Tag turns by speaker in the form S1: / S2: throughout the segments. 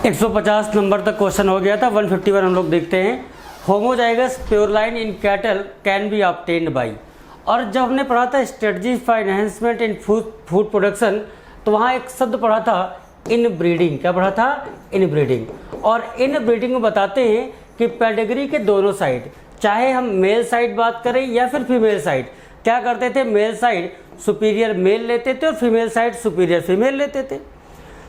S1: 150 number तक question हो गया था। 151 हम लोग देखते हैं। Homozygous pureline in cattle can be obtained by. और जब हमने पढ़ा था strategy for enhancement in food production, तो वहाँ एक शब्द पढ़ा था इन ब्रीडिंग। क्या पढ़ा था? इन ब्रीडिंग। और इन ब्रीडिंग में बताते हैं कि पेडिग्री के दोनों साइड, चाहे हम मेल साइड बात करें या फिर फीमेल साइड, क्या करते थे? मेल साइड सुपीरियर मेल लेते थे और फीमेल साइड सुपीरियर फीमेल लेते थे।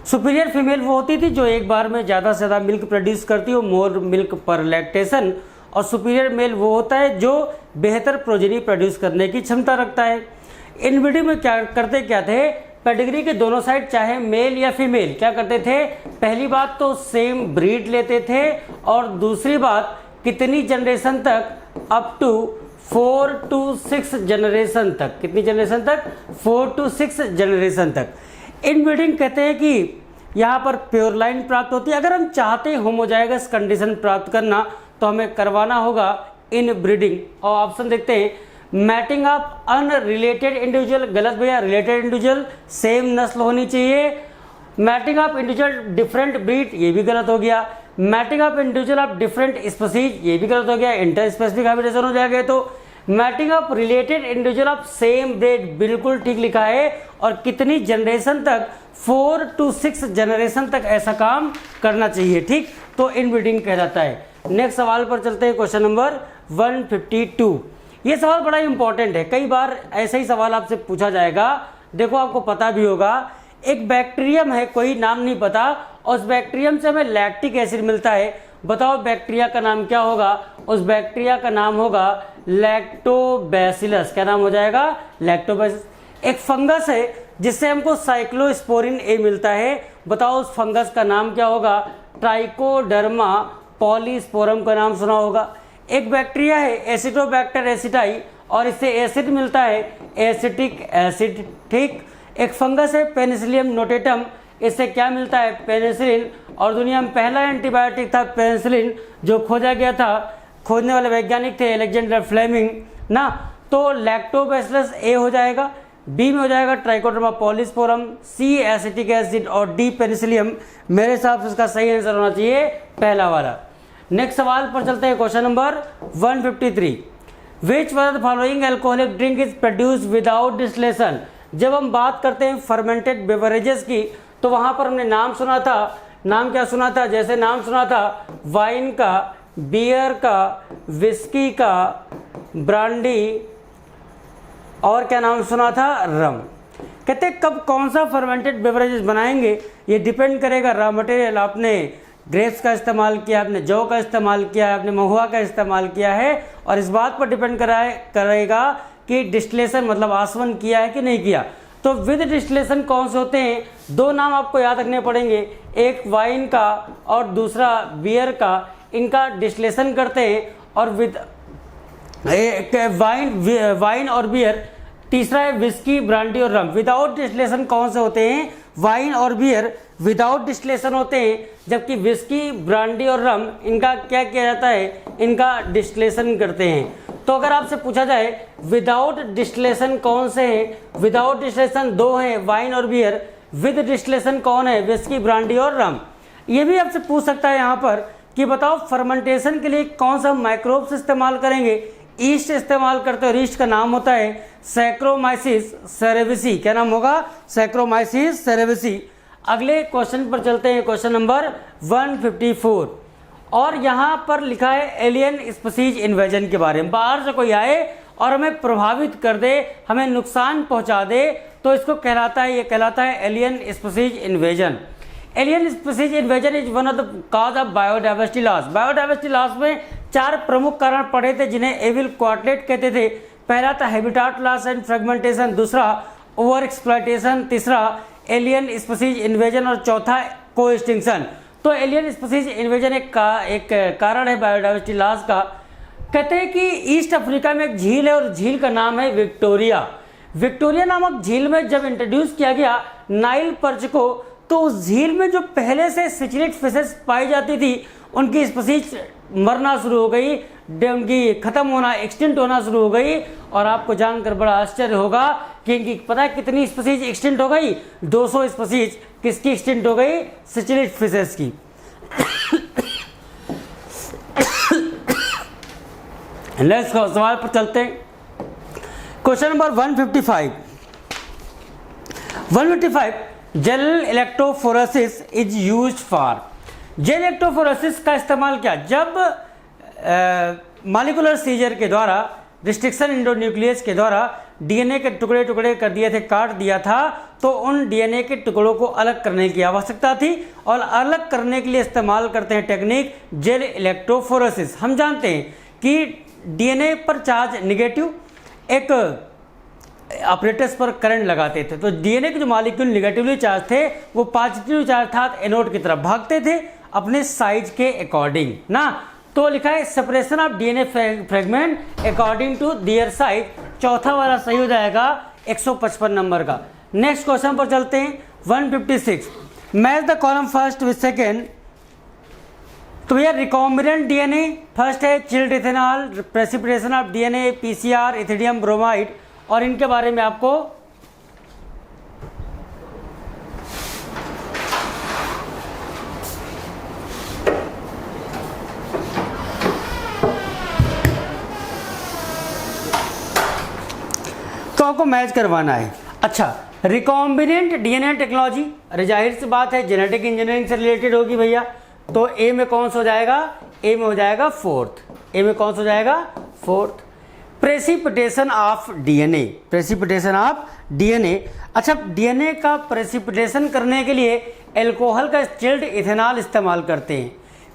S1: सुपीरियर फीमेल वो होती थी जो एक बार में ज़्यादा से ज़्यादा मिल्क प्रोड्यूस करती हो, मोर मिल्क पर लैक्टेशन। और सुपीरियर मेल वो होता है जो बेहतर प्रोजेनी प्रोड्यूस करने की क्षमता रखता है। इन ब्रीडिंग में क्या थे? पेडिग्री के दोनों साइड चाहे मेल या फीमेल क्या करते थे? पहली बात तो सेम ब्रीड लेते थे, और दूसरी बात कितनी जनरेशन तक? अप टू 4 to 6 जनरेशन तक। कितनी जनरेशन तक? 4 to 6 जनरेशन तक। इन ब्रीडिंग कहते हैं कि यहाँ पर प्योर लाइन प्राप्त होती है। अगर हम चाहते हैं होमोजाइगस कंडीशन प्राप्त करना, तो हमें करवाना होगा इन ब्रीडिंग। और ऑप्शन देखते हैं, मैटिंग ऑफ अनरिलेटेड इंडिविजुअल। गलत भैया, रिलेटेड इंडिविजुअल सेम नस्ल होनी चाहिए। Mating of individual different breed, ये भी गलत हो गया। Mating of individual of different species, ये भी गलत हो गया, इंटर स्पेसिफिक हाइब्रिडेशन हो जाएगा। तो mating of related individual of same breed बिल्कुल ठीक लिखा है। और कितनी जनरेशन तक? 4 to 6 जनरेशन तक ऐसा काम करना चाहिए। ठीक, तो इनब्रीडिंग कहलाता है। नेक्स्ट सवाल पर चलते हैं, क्वेश्चन नंबर 152। ये सवाल बड़ा इंपॉर्टेंट है, कई बार ऐसे ही सवाल आपसे पूछा जाएगा। देखो, आपको पता भी होगा, एक बैक्टीरियम है, कोई नाम नहीं पता, और उस बैक्टीरियम से हमें लैक्टिक एसिड मिलता है। बताओ बैक्टीरिया का नाम क्या होगा? उस बैक्टीरिया का नाम होगा लैक्टोबैसिलस। क्या नाम हो जाएगा? लैक्टोबैसिलस। एक फंगस है जिससे हमको साइक्लोस्पोरिन ए मिलता है। बताओ उस फंगस का नाम क्या होगा? ट्राइकोडर्मा पॉलीस्पोरम का नाम सुना होगा। एक बैक्टीरिया है एसिटोबैक्टर एसिटाई, और इससे एसिड मिलता है, एसिटिक एसिड। ठीक, एक फंगस है पेनिसिलियम नोटेटम, इससे क्या मिलता है? पेनिसिलिन। और दुनिया में पहला एंटीबायोटिक था पेनिसिलिन, जो खोजा गया था, खोजने वाले वैज्ञानिक थे अलेक्जेंडर फ्लेमिंग ना। तो लैक्टोबैसिलस ए हो जाएगा। बी में हो जाएगा ट्राइकोडर्मा पॉलीस्पोरम, सी एसिटिक एसिड, और डी पेनिसिलियम। मेरे हिसाब से इसका सही आंसर होना चाहिए पहला वाला। नेक्स्ट सवाल पर चलते हैं, question number 153। Which one of the following alcoholic drink is produce without distillation. जब हम बात करते हैं फर्मेंटेड बेवरेजेस की, तो वहां पर हमने नाम सुना था। नाम क्या सुना था? जैसे नाम सुना था वाइन का, बियर का, विस्की का, ब्रांडी, और क्या नाम सुना था? रम। कहते कब कौन सा फर्मेंटेड बेवरेजेस बनाएंगे, ये डिपेंड करेगा रॉ मटेरियल। आपने ग्रेप्स का इस्तेमाल किया, आपने जौ का इस्तेमाल किया है, आपने महुआ का इस्तेमाल किया है, और इस बात पर डिपेंड करेगा कि डिस्टिलेशन मतलब आसवन किया है कि नहीं किया। तो विद डिस्टिलेशन कौन से होते हैं? दो नाम आपको याद रखने पड़ेंगे, एक वाइन का और दूसरा बियर का। इनका डिस्टिलेशन करते हैं, और विद वाइन और बियर। तीसरा है विस्की, ब्रांडी और रम। विदाउट डिस्टिलेशन कौन से होते हैं? वाइन और बियर विदाउट डिस्टिलेशन होते हैं, जबकि विस्की, ब्रांडी और रम इनका क्या किया जाता है? इनका डिस्टिलेशन करते हैं। तो अगर आपसे पूछा जाए विदाउट डिस्टिलेशन कौन से हैं? विदाउट डिस्टिलेशन दो हैं, वाइन और बियर। विद डिस्टिलेशन कौन है? विस्की, ब्रांडी और रम। ये भी आपसे पूछ सकता है यहाँ पर कि बताओ फर्मेंटेशन के लिए कौन सा माइक्रोब्स इस्तेमाल करेंगे? ईस्ट इस्तेमाल करते हैं, और ईस्ट का नाम होता है सैक्रोमाइसिस सेरेविसी। क्या नाम होगा? Saccharomyces cerevisiae. अगले क्वेश्चन पर चलते हैं, क्वेश्चन नंबर 154। और यहाँ पर लिखा है एलियन स्पीसीज इन्वेजन के बारे में। बाहर से कोई आए और हमें प्रभावित कर दे, हमें नुकसान पहुँचा दे, तो इसको कहलाता है, ये कहलाता है alien species invasion. Alien species invasion is one of the cause of biodiversity loss. Biodiversity loss में 4 प्रमुख कारण पड़े थे, जिन्हें एविल क्वार्टलेट कहते थे। पहला था हैबिटाट लॉस एंड फ्रेगमेंटेशन, दूसरा ओवर एक्सप्लॉयटेशन, तीसरा एलियन स्पीसीज इन्वेजन, और चौथा को एक्सटिंक्शन। तो एलियन स्पीसीज इन्वेजन एक कारण है बायोडाइवर्सिटी लॉस का। कहते हैं कि ईस्ट अफ्रीका में एक झील है, और झील का नाम है विक्टोरिया। विक्टोरिया नामक झील में जब इंट्रोड्यूस किया गया नाइल पर्च को, तो उस झील में जो पहले से सिचिलिड फिशेस पाई जाती थी, उनकी स्पीसीज मरना शुरू हो गई, उनकी खत्म होना, एक्सटिंक्ट होना शुरू हो गई। और आपको जानकर बड़ा आश्चर्य होगा कि इनकी पता है कितनी स्पीसीज एक्सटिंक्ट हो गई? 200 स्पीसीज किसकी एक्सटिंक्ट हो गई? सिचिलिड फिशेस की। नेक्स्ट सवाल पर चलते हैं। Question number 155। Gel electrophoresis is used for. Gel electrophoresis का इस्तेमाल क्या, जब मॉलिक्यूलर सीजर के द्वारा, रिस्ट्रिक्शन इंडोन्यूक्लियस के द्वारा डीएनए के टुकड़े टुकड़े कर दिए थे, काट दिया था, तो उन डीएनए के टुकड़ों को अलग करने की आवश्यकता थी और अलग करने के लिए इस्तेमाल करते हैं टेक्निक जेल इलेक्ट्रोफोरेसिस। हम जानते हैं कि डीएनए पर चार्ज निगेटिव, एक ऑपरेटर्स पर करंट लगाते थे, तो डीएनए के जो मॉलिक्यूल निगेटिवली चार्ज थे वो पॉजिटिव चार्ज था एनोड की तरफ भागते थे अपने साइज के अकॉर्डिंग ना। तो लिखा है separation of DNA fragment according to their size, चौथा वाला सही हो जाएगा 155 नंबर का। नेक्स्ट क्वेश्चन पर चलते हैं 156। Match the column first with second. तो भैया रिकॉम्बिनेंट डीएनए फर्स्ट है, chilled ethanol, precipitation of DNA, PCR, ethidium bromide, और इनके बारे में आपको तो आपको मैच करवाना है। अच्छा, रिकॉम्बिनेंट डीएनए टेक्नोलॉजी, जाहिर सी बात है जेनेटिक इंजीनियरिंग से रिलेटेड होगी भैया, तो ए में कौन सा हो जाएगा, ए में हो जाएगा फोर्थ, ए में कौन सा हो जाएगा fourth. Precipitation of DNA, precipitation of DNA. अच्छा, डीएनए का प्रेसिपिटेशन करने के लिए एल्कोहल का चिल्ड इथेनॉल इस्तेमाल करते हैं।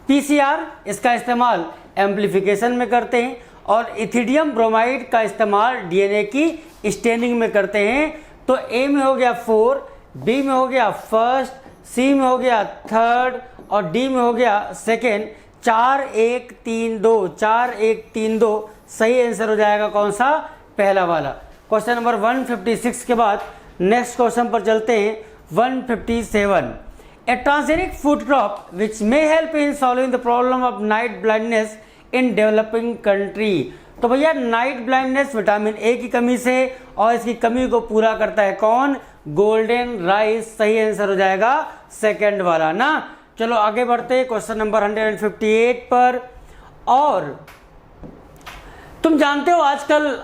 S1: पीसीआर इसका इस्तेमाल एम्प्लीफिकेशन में करते हैं और इथिडियम ब्रोमाइड का इस्तेमाल डीएनए की स्टेनिंग में करते हैं। तो ए में हो गया 4, बी में हो गया फर्स्ट, सी में हो गया थर्ड और डी में हो गया सेकेंड। 4 1 3 2, 4 1 3 2 सही आंसर हो जाएगा कौन सा, पहला वाला। क्वेश्चन नंबर 156 के बाद नेक्स्ट क्वेश्चन पर चलते हैं 157। A transgenic food crop which may help in solving the problem of night blindness in developing country. तो भैया नाइट ब्लाइंडनेस विटामिन ए की कमी से, और इसकी कमी को पूरा करता है कौन, गोल्डन राइस। सही आंसर हो जाएगा सेकेंड वाला ना। चलो आगे बढ़ते हैं क्वेश्चन नंबर 158 पर। और तुम जानते हो आजकल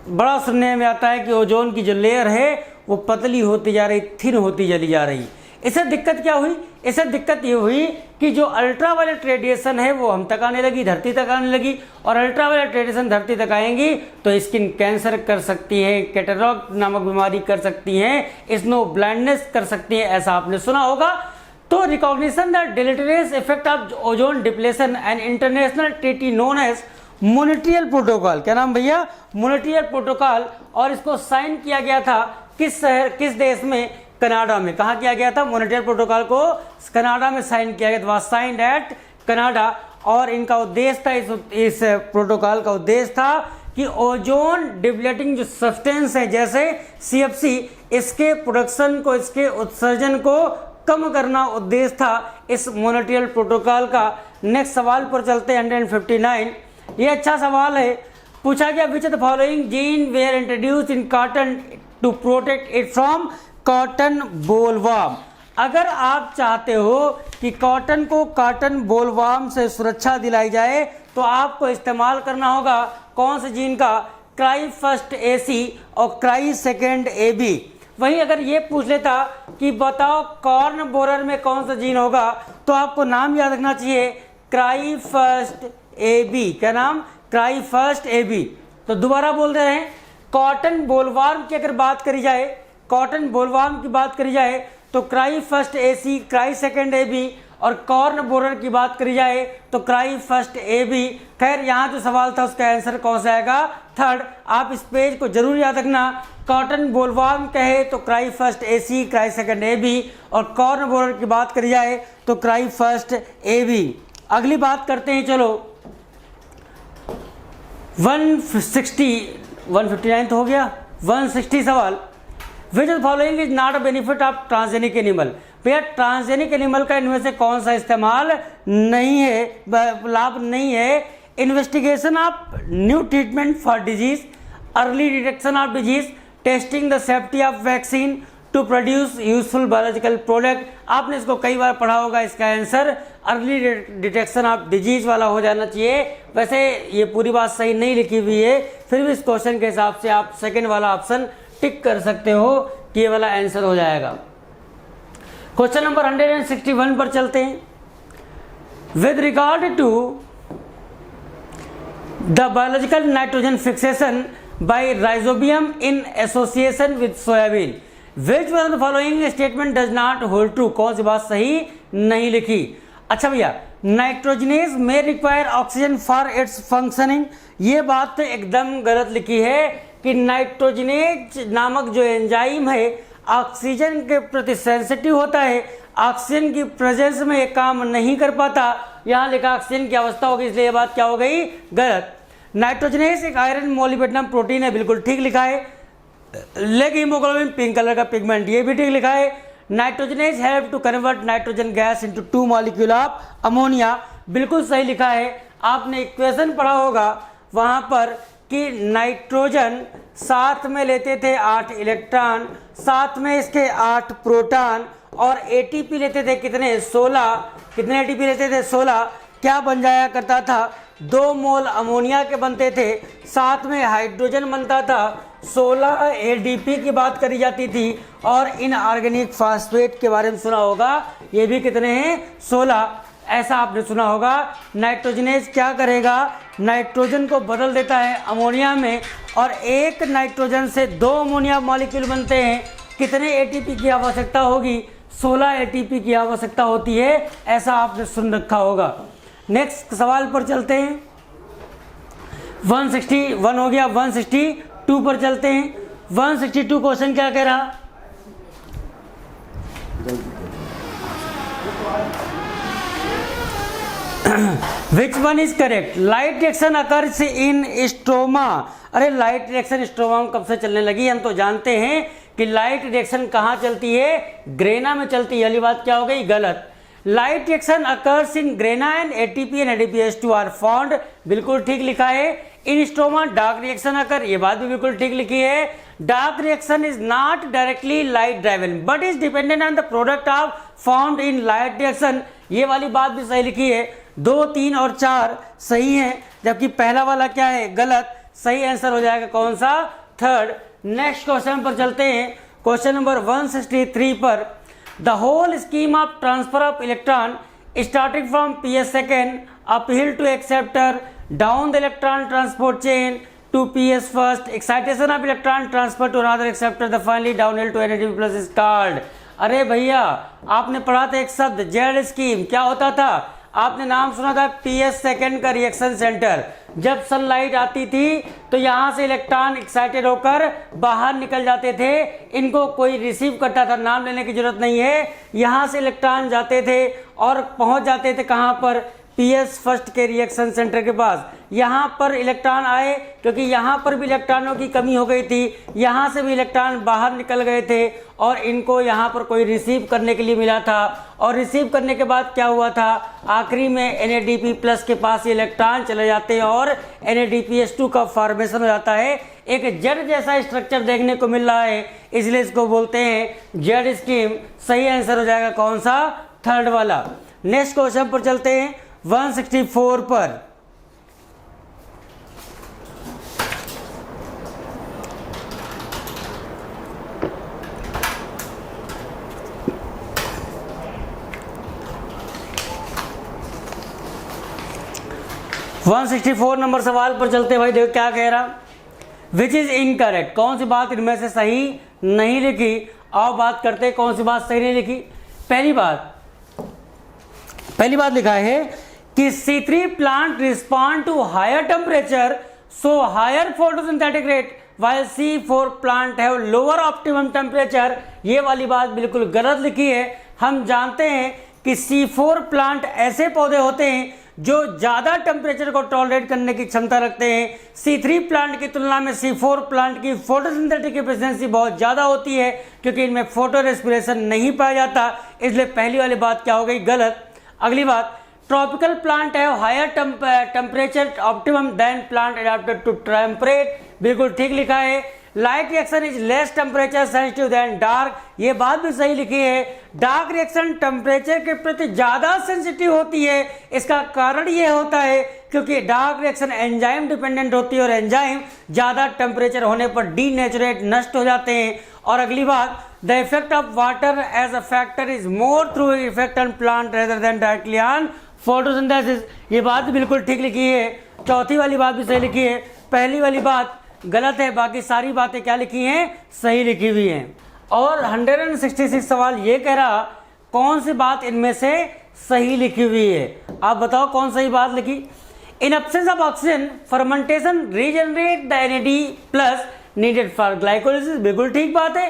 S1: बड़ा सुनने में आता है कि ओजोन की जो लेयर है वो पतली होती जा रही, थिन होती चली जा रही। इससे दिक्कत क्या हुई, इससे दिक्कत ये हुई कि जो अल्ट्रावायलेट रेडिएशन है वो हम तक आने लगी, धरती तक आने लगी, और अल्ट्रावायलेट रेडिएशन धरती तक आएंगी तो स्किन कैंसर कर सकती है, कैटरॉक्ट नामक बीमारी कर सकती हैं, स्नो ब्लाइंडनेस कर सकती हैं, ऐसा आपने सुना होगा। तो recognition the deleterious effect of ozone depletion and international treaty known as Montreal protocol, क्या नाम भैया, मॉन्ट्रियल प्रोटोकॉल, और इसको साइन किया गया था किस शहर, किस देश में, कनाडा में। कहाँ किया गया था, मॉन्ट्रियल प्रोटोकॉल को कनाडा में साइन किया गया था, साइंड एट कनाडा। और इनका उद्देश्य था, इस प्रोटोकॉल का उद्देश्य था कि ओजोन डिप्लेटिंग जो सब्सटेंस है जैसे CFC, इसके प्रोडक्शन को, इसके उत्सर्जन को कम करना उद्देश्य था इस मॉन्ट्रियल प्रोटोकॉल का। नेक्स्ट सवाल पर चलते हैं 159। ये अच्छा सवाल है, पूछा गया which of the following gene were introduced in cotton to protect it from cotton bollworm. अगर आप चाहते हो कि कॉटन को कॉटन बोलवर्म से सुरक्षा दिलाई जाए तो आपको इस्तेमाल करना होगा कौन से जीन का, क्राई फर्स्ट AC और क्राई सेकेंड AB। वहीं अगर ये पूछ लेता कि बताओ कॉर्न बोरर में कौन सा जीन होगा, तो आपको नाम याद रखना चाहिए क्राई फर्स्ट AB। क्या नाम, क्राई फर्स्ट AB। तो दोबारा बोल रहे हैं, कॉटन बोलवर्म की अगर बात करी जाए, कॉटन बोलवर्म की बात करी जाए तो cry first AC, cry second AB, और कॉर्न बोरर की बात करी जाए तो क्राई फर्स्ट AB। खैर यहाँ जो सवाल था उसका आंसर कौन सा आएगा, थर्ड। आप इस पेज को जरूर याद रखना, कॉटन बोलवर्म कहे तो cry first AC, cry second AB, और कॉर्न बोरर की बात करी जाए तो क्राई फर्स्ट AB। अगली बात करते हैं, चलो 159 तो हो गया, 160 सवाल। Which of following is not a benefit of transgenic animal. भैया ट्रांसजेनिक एनिमल का इनमें से कौन सा इस्तेमाल नहीं है, लाभ नहीं है। Investigation of new treatment for disease, early detection of disease, testing the safety of vaccine to produce useful biological product. आपने इसको कई बार पढ़ा होगा, इसका answer early detection of disease वाला हो जाना चाहिए। वैसे ये पूरी बात सही नहीं लिखी हुई है, फिर भी इस क्वेश्चन के हिसाब से आप सेकंड वाला ऑप्शन टिक कर सकते हो कि ये वाला आंसर हो जाएगा। क्वेश्चन नंबर 161 पर चलते हैं। With regard to the biological nitrogen fixation by rhizobium in association with soybean, which one of the following statement does not hold true, कौन सी बात सही नहीं लिखी। अच्छा भैया, नाइट्रोजनेज में require oxygen for its functioning, ये बात तो एकदम गलत लिखी है कि नाइट्रोजनेज नामक जो एंजाइम है ऑक्सीजन के प्रति सेंसिटिव होता है, ऑक्सीजन की प्रेजेंस में ये काम नहीं कर पाता। यहाँ लिखा ऑक्सीजन की अवस्था होगी, इसलिए ये बात क्या हो गई, गलत। नाइट्रोजनेज एक आयरन मोलिब्डेनम प्रोटीन है, बिल्कुल ठीक लिखा है। लेग हीमोग्लोबिन पिंक कलर का पिगमेंट, ये भी ठीक लिखा है। Nitrogenase help to convert nitrogen gas into 2 molecule of ammonia, बिल्कुल सही लिखा है। आपने इक्वेशन पढ़ा होगा वहाँ पर कि नाइट्रोजन साथ में लेते थे 8 इलेक्ट्रॉन, साथ में इसके 8 प्रोटॉन, और एटीपी लेते थे कितने, 16। कितने एटीपी लेते थे, 16। क्या बन जाया करता था, 2 मोल अमोनिया के बनते थे, साथ में हाइड्रोजन बनता था, 16 एडीपी की बात करी जाती थी। और इनऑर्गेनिक फास्फेट के बारे में सुना होगा, ये भी कितने हैं, 16। ऐसा आपने सुना होगा। नाइट्रोजनेज क्या करेगा, नाइट्रोजन को बदल देता है अमोनिया में, और एक नाइट्रोजन से 2 अमोनिया मॉलिक्यूल बनते हैं। कितने एटीपी की आवश्यकता होगी, 16 एटीपी की आवश्यकता होती है, ऐसा आपने सुन रखा होगा। नेक्स्ट सवाल पर चलते हैं। 161 हो गया, 162 पर चलते हैं। 162 क्वेश्चन क्या कह रहा, which one is correct, light reaction occurs in stroma. अरे लाइट रिएक्शन स्ट्रोमा में कब से चलने लगी, हम तो जानते हैं कि लाइट रिएक्शन कहाँ चलती है, ग्रेना में चलती है। अगली बात क्या हो गई, गलत। Light reaction occurs in grana and ATP and ADPS are found, बिल्कुल ठीक लिखा है। In stroma dark reaction occur, ये बात भी बिल्कुल ठीक लिखी है। Dark reaction is not directly light driven but is dependent on the product of found in light reaction, ये वाली बात भी सही लिखी है। 2, 3 और 4 सही हैं, जबकि पहला वाला क्या है, गलत। सही आंसर हो जाएगा कौन सा, थर्ड। नेक्स्ट क्वेश्चन पर चलते हैं। क्वेश्चन नंबर 163 पर, the whole scheme of transfer of electron starting from PS second uphill to acceptor down the electron transport chain to PS first, excitation of electron transfer to another acceptor the finally downhill to NADP plus is called. अरे भैया, आपने पढ़ा था एक शब्द Z scheme, क्या होता था, आपने नाम सुना था PS सेकेंड का रिएक्शन सेंटर। जब सनलाइट आती थी तो यहाँ से इलेक्ट्रॉन एक्साइटेड होकर बाहर निकल जाते थे, इनको कोई रिसीव करता था, नाम लेने की जरूरत नहीं है। यहाँ से इलेक्ट्रॉन जाते थे और पहुँच जाते थे कहाँ पर, PS फर्स्ट के रिएक्शन सेंटर के पास। यहाँ पर इलेक्ट्रॉन आए, क्योंकि यहाँ पर भी इलेक्ट्रॉनों की कमी हो गई थी, यहाँ से भी इलेक्ट्रॉन बाहर निकल गए थे और इनको यहाँ पर कोई रिसीव करने के लिए मिला था। और रिसीव करने के बाद क्या हुआ था, आखिरी में NADP प्लस के पास ये इलेक्ट्रॉन चले जाते हैं और NADPS2 का फॉर्मेशन हो जाता है। एक जेड जैसा स्ट्रक्चर देखने को मिल रहा है, इसलिए इसको बोलते हैं जेड स्कीम। सही आंसर हो जाएगा कौन सा, थर्ड वाला। नेक्स्ट क्वेश्चन पर चलते हैं 164 पर। वन 164 नंबर सवाल पर चलते हैं भाई। देखो क्या कह रहा, विच इज इनकरेक्ट, कौन सी बात इनमें से सही नहीं लिखी। आओ बात करते हैं कौन सी बात सही नहीं लिखी। पहली बात लिखा है कि C3 plant respond to higher temperature so higher photosynthetic rate while C4 plant है लोअर ऑप्टिमम टेम्परेचर। ये वाली बात बिल्कुल गलत लिखी है। हम जानते हैं कि C4 प्लांट ऐसे पौधे होते हैं जो ज़्यादा टेम्परेचर को टॉलरेट करने की क्षमता रखते हैं। C3 प्लांट की तुलना में C4 प्लांट की फोटोसिंथेटिक एफिशिएंसी बहुत ज़्यादा होती है, क्योंकि इनमें फोटो रेस्पिरेशन नहीं पाया जाता, इसलिए पहली वाली बात क्या हो गई, गलत। अगली बात, ट्रॉपिकल प्लांट है higher temperature optimum than plant adapted to temperate, बिल्कुल ठीक लिखा है। Light reaction is less temperature sensitive than dark, ये बात भी सही लिखी है। डार्क रिएक्शन टेम्परेचर के प्रति ज़्यादा सेंसिटिव होती है। इसका कारण ये होता है क्योंकि डार्क रिएक्शन एंजाइम डिपेंडेंट होती है और एंजाइम ज़्यादा टेम्परेचर होने पर डीनेचुरेट नष्ट हो जाते हैं। और अगली बात, the effect of water as a factor is more through effect on plant rather than directly on photosynthesis, ये बात भी बिल्कुल ठीक लिखी है। चौथी वाली बात भी सही लिखी है, पहली वाली बात गलत है, बाकी सारी बातें क्या लिखी हैं, सही लिखी हुई हैं। और 166 सवाल ये कह रहा कौन सी बात इनमें से सही लिखी हुई है, आप बताओ कौन सही बात लिखी। In absence of oxygen fermentation regenerate the NAD plus needed for glycolysis, बिल्कुल ठीक बात है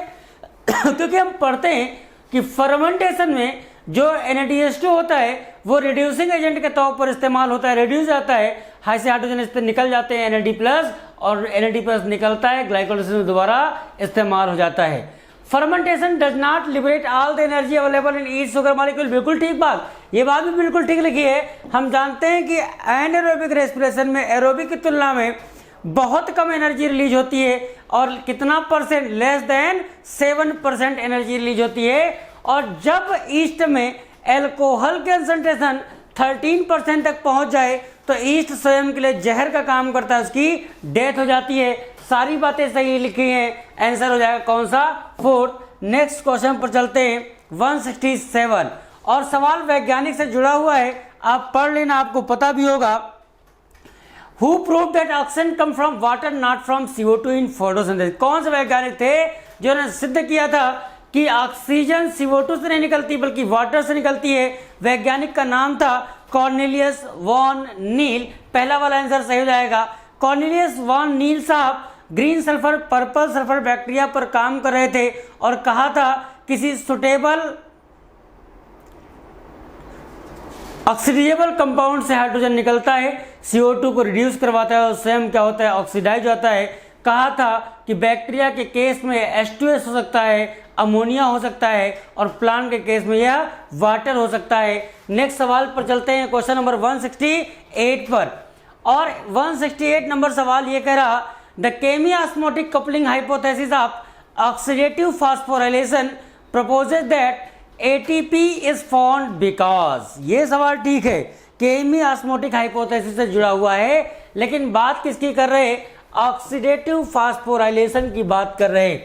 S1: क्योंकि हम पढ़ते हैं कि फर्मेंटेशन में जो NADH2 होता है वो रिड्यूसिंग एजेंट के तौर पर इस्तेमाल होता है, रिड्यूस जाता है, हाई से हाइड्रोजन इस पर निकल जाते हैं NAD प्लस, और NAD प्लस निकलता है ग्लाइकोलिसिस में दोबारा इस्तेमाल हो जाता है। Fermentation does not liberate all the energy available in each sugar molecule, बिल्कुल ठीक बात, ये बात भी बिल्कुल ठीक लिखी है। हम जानते हैं कि एनारोबिक रेस्पिरेशन में एरोबिक की तुलना में बहुत कम एनर्जी रिलीज होती है, और कितना percent, less than 7% energy release होती है। और जब ईस्ट में एल्कोहल कंसंट्रेशन 13% तक पहुंच जाए तो ईस्ट स्वयं के लिए जहर का काम करता है, उसकी डेथ हो जाती है। सारी बातें सही लिखी हैं, आंसर हो जाएगा कौन सा, 4th। नेक्स्ट क्वेश्चन पर चलते हैं 167, और सवाल वैज्ञानिक से जुड़ा हुआ है, आप पढ़ लेना, आपको पता भी होगा। Who proved that oxygen come from water not from CO2 in photosynthesis? कौन से वैज्ञानिक थे जिन्होंने सिद्ध किया था कि ऑक्सीजन CO2 से नहीं निकलती बल्कि वाटर से निकलती है। वैज्ञानिक का नाम था कॉर्नेलियस वॉन नील, पहला वाला आंसर सही हो जाएगा। कॉर्नेलियस वॉन नील साहब green sulphur purple sulphur bacteria पर काम कर रहे थे और कहा था किसी सुटेबल ऑक्सीडाइजेबल कंपाउंड से हाइड्रोजन निकलता है, CO2 को रिड्यूस करवाता है और स्वयं क्या होता है, ऑक्सीडाइज होता है। कहा था कि बैक्टीरिया के केस में H2S हो सकता है, अमोनिया हो सकता है, और प्लांट के केस में यह वाटर हो सकता है। नेक्स्ट सवाल पर चलते हैं, क्वेश्चन नंबर 168 पर, और 168 नंबर सवाल ये कह रहा the chemiosmotic coupling hypothesis of oxidative phosphorylation proposes that ATP is formed because, ये सवाल ठीक है, केमियास्मोटिक हाइपोथेसिस से जुड़ा हुआ है, लेकिन बात किसकी कर रहे हैं, ऑक्सीडेटिव फास्फोराइलेशन की बात कर रहे हैं।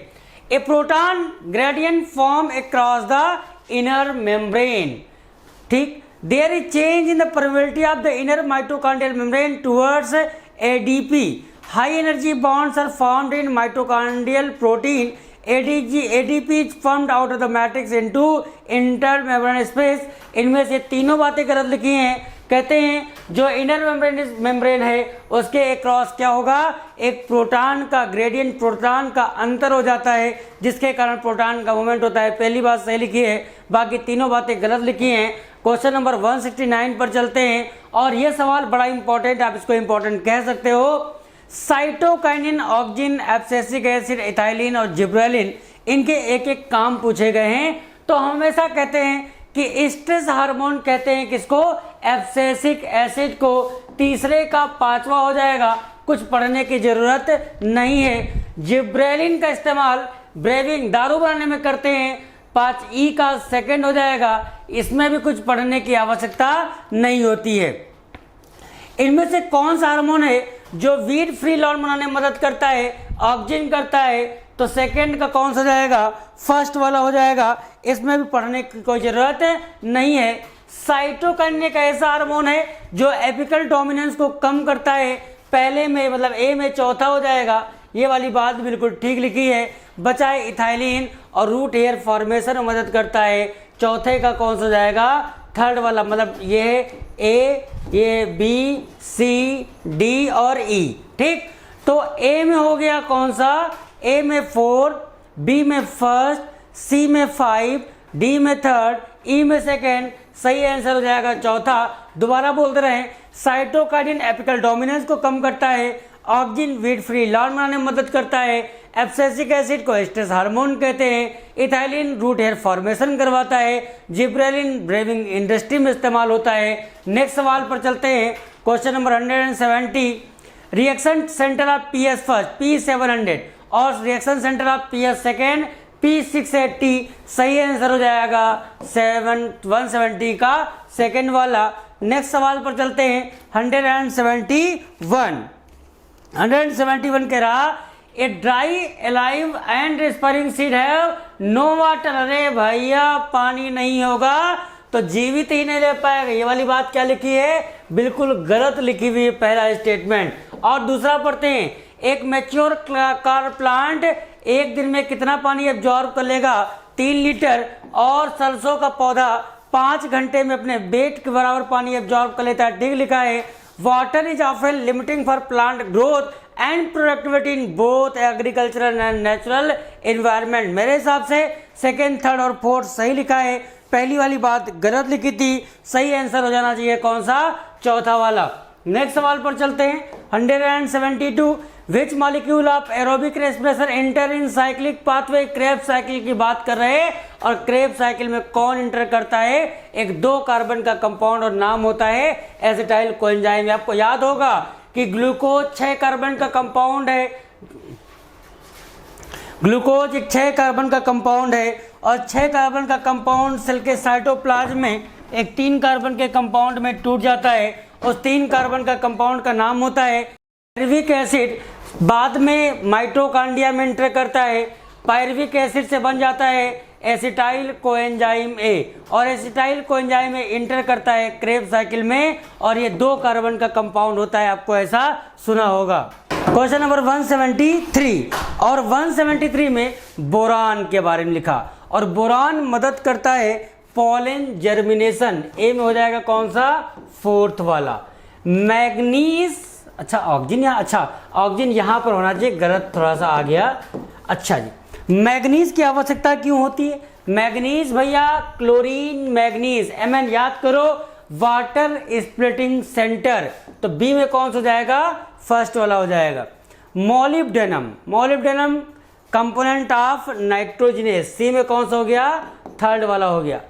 S1: A proton gradient form across the inner membrane, ठीक, there is change in the permeability of the inner mitochondrial membrane towards ADP, high energy bonds are formed in mitochondrial protein, ADP is formed out of the matrix into intermembrane space। इनमें से तीनों बातें गलत लिखी हैं। कहते हैं जो इनर मेम्ब्रेन है उसके अक्रॉस क्या होगा, एक प्रोटॉन का ग्रेडियंट, प्रोटॉन का अंतर हो जाता है, जिसके कारण प्रोटॉन का मूवमेंट होता है। पहली बात सही लिखी है, बाकी तीनों बातें गलत लिखी हैं। क्वेश्चन नंबर 169 पर चलते हैं, और यह सवाल बड़ा इंपॉर्टेंट, आप इसको इंपॉर्टेंट कह सकते हो। Cytokinin, auxin, abscisic acid, ethylene और जिब्रेलिन, इनके एक एक काम पूछे गए हैं। तो हम हमेशा कहते हैं कि स्ट्रेस हार्मोन कहते हैं किसको, एब्सिसिक एसिड को, तीसरे का पांचवा हो जाएगा, कुछ पढ़ने की जरूरत नहीं है। जिब्रेलिन का इस्तेमाल ब्रेविंग, दारू बनाने में करते हैं, 5E का सेकंड हो जाएगा, इसमें भी कुछ पढ़ने की आवश्यकता नहीं होती है। इनमें से कौन सा हार्मोन है जो वीट फ्री लॉन बनाने में मदद करता है, ऑक्सिन करता है, तो सेकंड का कौन सा जाएगा, फर्स्ट वाला हो जाएगा, इसमें भी पढ़ने की कोई जरूरत नहीं है। साइटोकाइनिन एक ऐसा हार्मोन है जो एपिकल डोमिनेंस को कम करता है, पहले में मतलब ए में चौथा हो जाएगा, ये वाली बात बिल्कुल ठीक लिखी है। बचा है इथाइलिन, और रूट हेयर फॉर्मेशन में मदद करता है, चौथे का कौन सा जाएगा, थर्ड वाला, मतलब ये ए, ये बी, सी, डी और ई, ठीक। तो ए में हो गया कौन सा, ए में 4, बी में फर्स्ट, सी में 5, डी में थर्ड, ई में सेकेंड, सही आंसर हो जाएगा चौथा। दोबारा बोलते रहे, साइटोकाइनिन एपिकल डोमिनेंस को कम करता है, ऑक्सिन वीट फ्री लॉन बनाने में मदद करता है, एब्सिसिक एसिड को स्ट्रेस हार्मोन कहते हैं, इथाइलिन रूट हेयर फॉर्मेशन करवाता है, जिब्रेलिन ब्रेविंग इंडस्ट्री में इस्तेमाल होता है। नेक्स्ट सवाल पर चलते हैं, question number 170, reaction centre of PS first P700 और reaction centre of pH second P680 सही आंसर हो जाएगा 170 का सेकेंड वाला। नेक्स्ट सवाल पर चलते हैं 171 कह रहा a dry alive and respiring seed have no water. अरे भैया पानी नहीं होगा तो जीवित ही नहीं ले पाएगा। ये वाली बात क्या लिखी है, बिल्कुल गलत लिखी हुई है पहला स्टेटमेंट। और दूसरा पढ़ते हैं एक मैच्योर कार प्लांट एक दिन में कितना पानी एब्जॉर्ब कर लेगा 3 लीटर, और सरसों का पौधा 5 घंटे में अपने वेट के बराबर पानी एब्जॉर्ब कर लेता है। ठीक लिखा है water is often limiting for plant growth and productivity in both agricultural and natural environment. मेरे हिसाब से सेकेंड, थर्ड और फोर्थ सही लिखा है। पहली वाली बात गलत लिखी थी, सही आंसर हो जाना चाहिए कौन सा, चौथा वाला। नेक्स्ट सवाल पर चलते हैं 172 which molecule of aerobic respiration enter in cyclic pathway. Krebs cycle की बात कर रहे हैं और क्रेब्स साइकिल में कौन एंटर करता है, एक 2 कार्बन का कंपाउंड और नाम होता है एसिटाइल कोएंजाइम। आपको याद होगा कि ग्लूकोज 6 कार्बन का कंपाउंड है, ग्लूकोज एक 6 कार्बन का कंपाउंड है और 6 कार्बन का कंपाउंड सेल के साइटोप्लाज्म में एक 3 कार्बन के कंपाउंड में टूट जाता है। उस 3 कार्बन का कंपाउंड का नाम होता है पायरुविक एसिड। बाद में माइटोकॉन्ड्रिया में एंटर करता है, पायरुविक एसिड से बन जाता है एसिटाइल कोएंजाइम ए, और एसिटाइल कोएंजाइम ए इंटर करता है क्रेब्स साइकिल में, और ये 2 कार्बन का कंपाउंड होता है। आपको ऐसा सुना होगा। क्वेश्चन नंबर 173 और 173 में बोरान के बारे में लिखा, और बोरान मदद करता है पॉलन जर्मिनेशन। ए में हो जाएगा कौन सा, फोर्थ वाला। मैग्नीज, अच्छा ऑक्सीजन यहाँ, अच्छा ऑक्सीजन यहाँ पर होना चाहिए, गलत थोड़ा सा आ गया। अच्छा जी, मैग्नीज की आवश्यकता क्यों होती है? मैग्नीज भैया क्लोरीन मैग्नीज, Mn याद करो, वाटर स्प्लिटिंग सेंटर। तो बी में कौन सा हो जाएगा, फर्स्ट वाला हो जाएगा। Molybdenum, molybdenum component of nitrogenase, C में कौन सा हो गया, थर्ड वाला हो गया।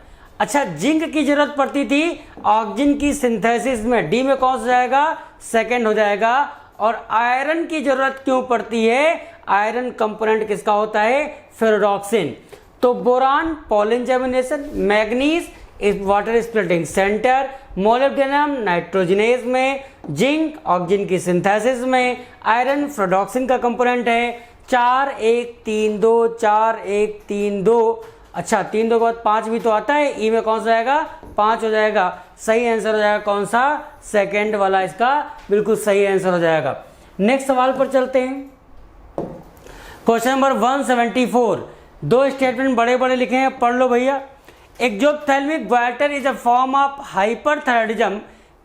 S1: अच्छा जिंक की जरूरत पड़ती थी ऑक्सीजन की सिंथेसिस में, डी में कौन सा जाएगा, सेकंड हो जाएगा। और आयरन की जरूरत क्यों पड़ती है, आयरन कंपोनेंट किसका होता है, फेरोडॉक्सिन। तो बोरान पॉलन जर्मिनेशन, मैग्नीज इस water splitting centre, molybdenum nitrogenase में, जिंक ऑक्सीजन की सिंथेसिस में, आयरन फेरोडॉक्सिन का कंपोनेंट है। 4 1 3 2, 4 1 3 2। अच्छा 3 2 के बाद 5 भी तो आता है, ई में कौन सा आएगा, 5 हो जाएगा। सही आंसर हो जाएगा कौन सा, सेकंड वाला इसका बिल्कुल सही आंसर हो जाएगा। नेक्स्ट सवाल पर चलते हैं। क्वेश्चन नंबर 174, 2 स्टेटमेंट बड़े बड़े लिखे हैं, पढ़ लो भैया। Exophthalmic goitre is a form of hyperthyroidism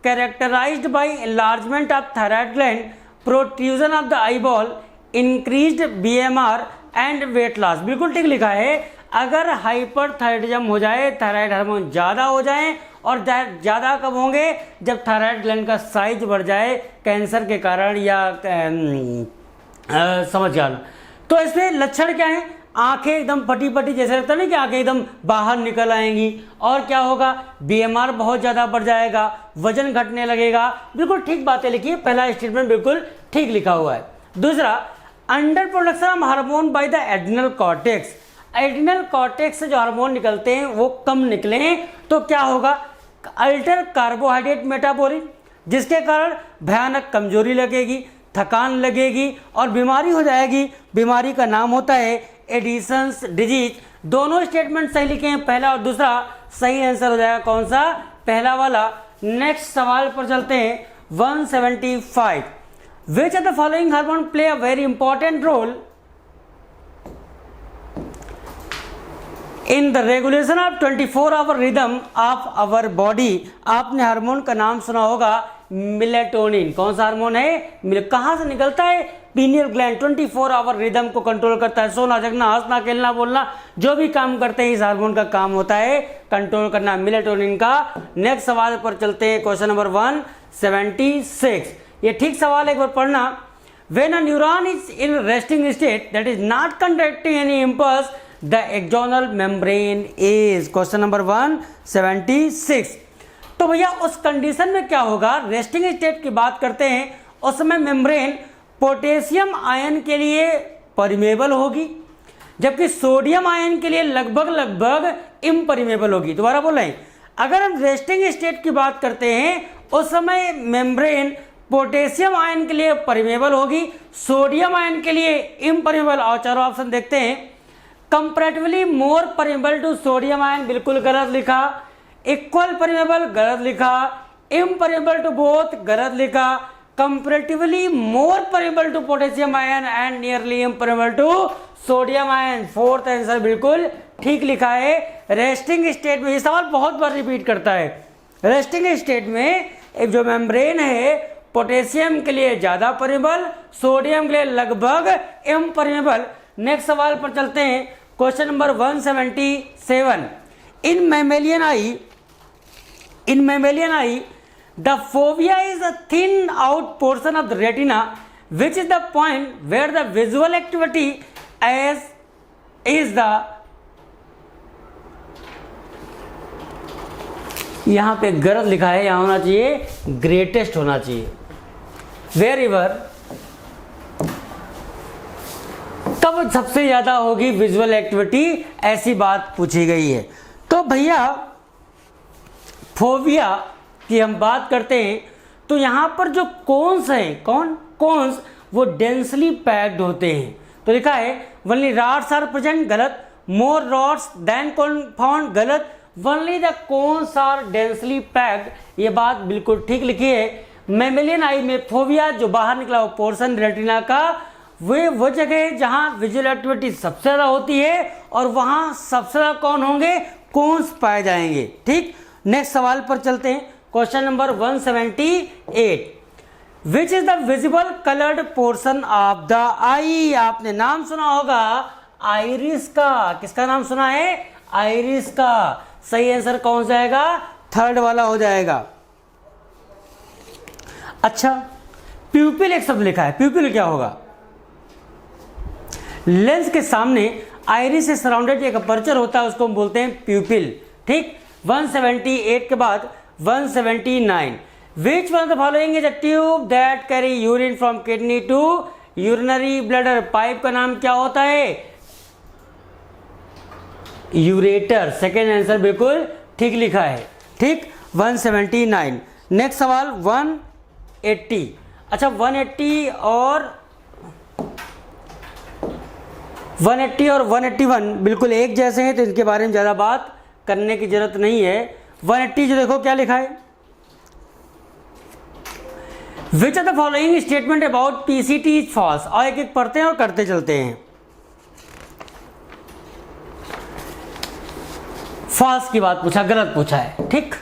S1: characterised by enlargement of thyroid gland, protrusion of the eyeball, increased BMR and weight loss. बिल्कुल ठीक लिखा है। अगर हाइपरथायराइडिज्म हो जाए, थायराइड हार्मोन ज़्यादा हो जाए, और ज़्यादा कब होंगे, जब थायराइड ग्लैंड का साइज बढ़ जाए कैंसर के कारण या समझ जाना। तो इसमें लक्षण क्या है, आंखें एकदम फटी फटी जैसे लगता है ना कि आंखें एकदम बाहर निकल आएंगी, और क्या होगा, बीएमआर बहुत ज़्यादा बढ़ जाएगा, वजन घटने लगेगा। बिल्कुल ठीक बातें लिखी है, पहला स्टेटमेंट बिल्कुल ठीक लिखा हुआ है। दूसरा, under production of hormone by the adrenal cortex, adrenal cortex से जो हार्मोन निकलते हैं वो कम निकले तो क्या होगा, अल्टर कार्बोहाइड्रेट मेटाबॉलिज्म, जिसके कारण भयानक कमजोरी लगेगी, थकान लगेगी और बीमारी हो जाएगी। बीमारी का नाम होता है एडिसन्स डिजीज। दोनों स्टेटमेंट सही लिखे हैं, पहला और दूसरा। सही आंसर हो जाएगा कौन सा, पहला वाला। नेक्स्ट सवाल पर चलते हैं 175, which of the following hormone play a very important role in the regulation of 24 hour rhythm of our body. आपने हार्मोन का नाम सुना होगा मिलेटोनिन। कौन सा हार्मोन है, कहाँ से निकलता है, पीनियल ग्लैंड 24 आवर रिदम को कंट्रोल करता है। सोना जगना, हंसना खेलना बोलना जो भी काम करते हैं इस हार्मोन का काम होता है कंट्रोल करना, मिलेटोनिन का। नेक्स्ट सवाल पर चलते हैं, क्वेश्चन नंबर 176। ये ठीक सवाल है, एक बार पढ़ना। When a neuron is in resting state that is not conducting any impulse the axonal membrane is. Question number 176। तो भैया उस कंडीशन में क्या होगा, रेस्टिंग स्टेट की बात करते हैं, उस समय मेम्ब्रेन पोटेशियम आयन के लिए परमेबल होगी, जबकि सोडियम आयन के लिए लगभग इम्परमेबल होगी। दोबारा बोल रहे हैं, अगर हम रेस्टिंग स्टेट की बात करते हैं उस समय मेम्ब्रेन पोटेशियम आयन के लिए परमेबल होगी, सोडियम आयन के लिए इम्परमेबल। और चारों ऑप्शन देखते हैं। Comparatively more permeable to sodium ion बिल्कुल गलत लिखा, इक्वल परमेबल गलत लिखा, इम्परमेबल टू बोथ गलत लिखा, comparatively more permeable to potassium ion and nearly impermeable to sodium ion, fourth answer बिल्कुल ठीक लिखा है। रेस्टिंग स्टेट में, ये सवाल बहुत बार रिपीट करता है, रेस्टिंग स्टेट में एक जो मेम्ब्रेन है पोटेशियम के लिए ज्यादा परमेबल, सोडियम के लिए लगभग इम्परमेबल। नेक्स्ट सवाल पर चलते हैं, question number 177। In mammalian eye, the fovea is a thin out portion of the retina, which is the point where the visual activity is the, यहाँ पे गलत लिखा है, यहाँ होना चाहिए ग्रेटेस्ट होना चाहिए। वेरेवर तब सबसे ज्यादा होगी विजुअल एक्टिविटी, ऐसी बात पूछी गई है। तो भैया फोविया की हम बात करते हैं तो यहाँ पर जो कोन्स हैं, कोन्स वो डेंसली पैक्ड होते हैं। तो लिखा है ओनली रॉड्स आर प्रेजेंट, गलत। More rods than cone found, गलत। Only the cones are densely packed, ये बात बिल्कुल ठीक लिखी है। मैमेलियन आई में फोविया जो बाहर निकला वो पोर्शन रेटिना का, वो जगह है जहाँ विजुअल एक्टिविटी सबसे ज़्यादा होती है और वहाँ सबसे ज़्यादा कौन होंगे, कोन्स पाए जाएंगे। ठीक, नेक्स्ट सवाल पर चलते हैं, question number 178। Which is the visible coloured portion of the eye? आपने नाम सुना होगा आइरिस का, किसका नाम सुना है, आइरिस का। सही आंसर कौन जाएगा, थर्ड वाला हो जाएगा। अच्छा, प्यूपिल एक शब्द लिखा है, प्यूपिल क्या होगा? लेंस के सामने आइरिस से सराउंडेड एक अपर्चर होता है, उसको हम बोलते हैं प्यूपिल। ठीक, 178 के बाद 179। Which one of the following is a tube that carry urine from kidney to urinary bladder? Pipe का नाम क्या होता है, यूरेटर। सेकेंड आंसर बिल्कुल ठीक लिखा है। ठीक, 179। नेक्स्ट सवाल 180। अच्छा, 180 और 181 बिल्कुल एक जैसे हैं, तो इनके बारे में ज़्यादा बात करने की जरूरत नहीं है। 180 जो देखो क्या लिखा है, which of the following statement about PCT is false? और एक एक पढ़ते हैं और करते चलते हैं। फॉल्स की बात पूछा, गलत पूछा है। ठीक,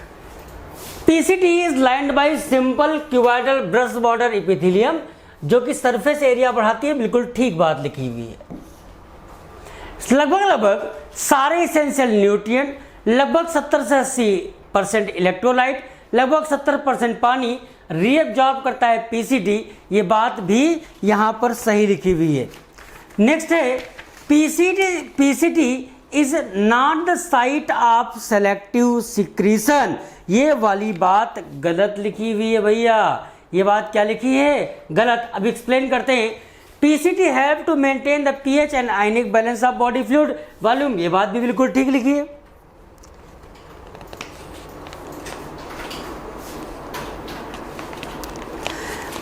S1: PCT is lined by simple cuboidal brush border epithelium, जो कि सरफेस एरिया बढ़ाती है, बिल्कुल ठीक बात लिखी हुई है। लगभग सारे इसेंशियल न्यूट्रिएंट, लगभग 70 से 80% इलेक्ट्रोलाइट, लगभग 70% पानी रीअब्जॉर्ब करता है पीसीटी, ये बात भी यहाँ पर सही लिखी हुई है। नेक्स्ट है PCT is not the site of selective secretion, ये वाली बात गलत लिखी हुई है भैया, ये बात क्या लिखी है, गलत। अब एक्सप्लेन करते हैं। PCT have to maintain the pH and ionic balance of body fluid volume, ये बात भी बिल्कुल ठीक लिखी है।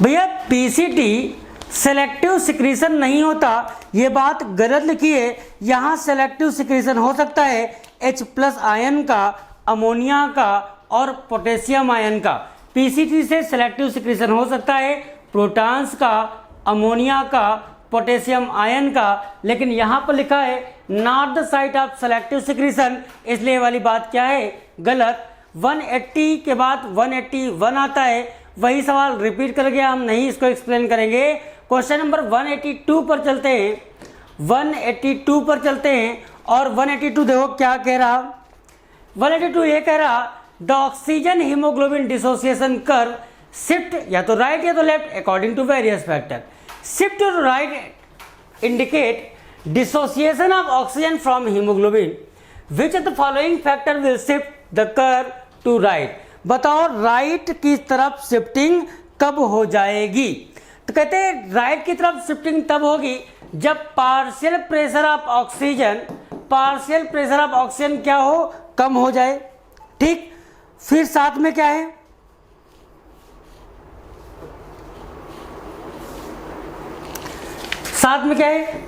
S1: भैया पीसीटी सेलेक्टिव सिक्रीशन नहीं होता, ये बात गलत लिखी है। यहाँ सेलेक्टिव सिक्रीशन हो सकता है H+ आयन का, अमोनिया का और पोटेशियम आयन का। पीसीटी से सेलेक्टिव सिक्रीशन हो सकता है प्रोटॉन्स का, अमोनिया का, पोटेशियम आयन का, लेकिन यहाँ पर लिखा है not the site of selective secretion, इसलिए वाली बात क्या है, गलत। 180 के बाद 181 आता है, वही सवाल रिपीट कर गया, हम नहीं इसको एक्सप्लेन करेंगे। क्वेश्चन नंबर 182 पर चलते हैं, 182 पर चलते हैं। और 182 देखो क्या कह रहा, 182 ये कह रहा the oxygen haemoglobin dissociation curve shift या तो राइट या तो left according to various factor. Shift to right indicate dissociation of oxygen from haemoglobin, which of the following factor will shift the curve to right? बताओ right की तरफ shifting कब हो जाएगी? तो कहते हैं राइट की तरफ शिफ्टिंग तब होगी जब पार्शियल प्रेशर ऑफ ऑक्सीजन क्या हो, कम हो जाए। ठीक, फिर साथ में क्या है,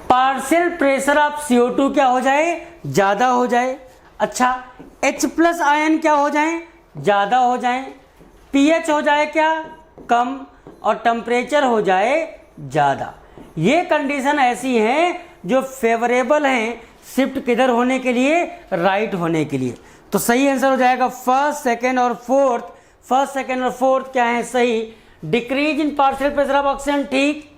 S1: पार्शियल प्रेशर ऑफ CO2 क्या हो जाए, ज्यादा हो जाए। अच्छा, H+ आयन क्या हो जाए, ज्यादा हो जाए। pH हो जाए क्या, कम, और टेम्परेचर हो जाए ज्यादा। ये कंडीशन ऐसी हैं जो फेवरेबल हैं शिफ्ट किधर होने के लिए, राइट होने के लिए। तो सही आंसर हो जाएगा फर्स्ट, सेकेंड और फोर्थ क्या है सही। Decrease in partial pressure of oxygen ठीक,